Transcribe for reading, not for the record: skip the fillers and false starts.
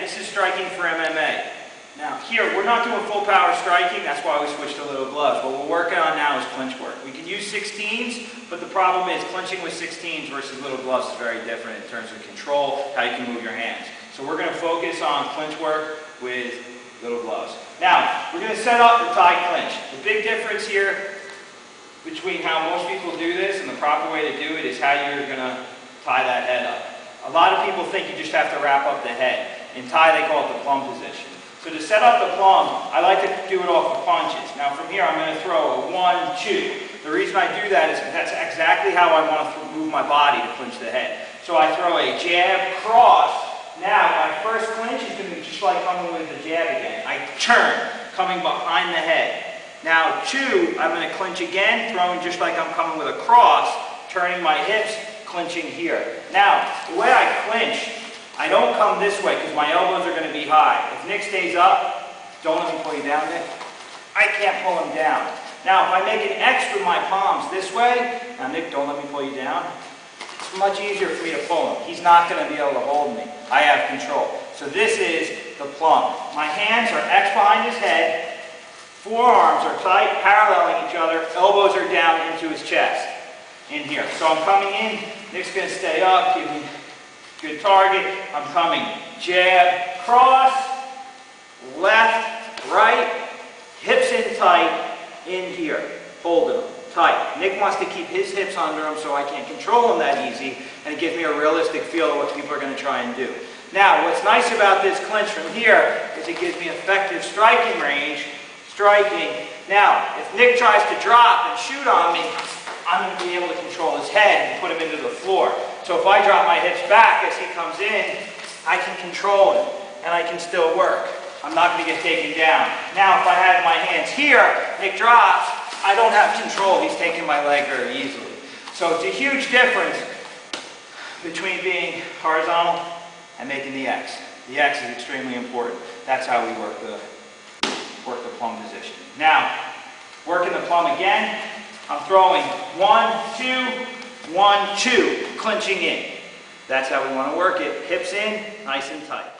this is striking for MMA. Now here, we're not doing full power striking, that's why we switched to little gloves. What we're working on now is clinch work. We can use 16s, but the problem is clinching with 16s versus little gloves is very different in terms of control, how you can move your hands. So we're going to focus on clinch work with little gloves. Now, we're going to set up the tie clinch. The big difference here between how most people do this and the proper way to do it is how you're going to tie that head up. A lot of people think you just have to wrap up the head. In Thai, they call it the plum position. So to set up the plum, I like to do it off of punches. Now from here, I'm going to throw a 1, 2. The reason I do that is because that's exactly how I want to move my body to clinch the head. So I throw a jab, cross. Now my first clinch is going to be just like coming with the jab again. I turn, coming behind the head. Now 2, I'm going to clinch again, throwing just like I'm coming with a cross, turning my hips, clinching here. Now, the way I clinch, I don't come this way because my elbows are going to be high. If Nick stays up, don't let me pull you down, Nick. I can't pull him down. Now, if I make an X with my palms this way, now Nick, don't let me pull you down. It's much easier for me to pull him. He's not going to be able to hold me. I have control. So this is the plum. My hands are X behind his head. Forearms are tight, paralleling each other. Elbows are down into his chest. In here. So I'm coming in. Nick's going to stay up. Give me good target. I'm coming. Jab, cross, left, right, hips in tight, in here. Holding them tight. Nick wants to keep his hips under him so I can't control him that easy, and it gives me a realistic feel of what people are going to try and do. Now, what's nice about this clinch from here is it gives me effective striking range. Striking. Now, if Nick tries to drop and shoot on me, I'm going to be able to control his head and put him into the floor. So if I drop my hips back as he comes in, I can control him and I can still work. I'm not going to get taken down. Now if I have my hands here, Nick drops, I don't have control. He's taking my leg very easily. So it's a huge difference between being horizontal and making the X. The X is extremely important. That's how we work the plum position. Now, working the plum again. I'm throwing 1, 2, 1, 2, clinching in. That's how we want to work it. Hips in, nice and tight.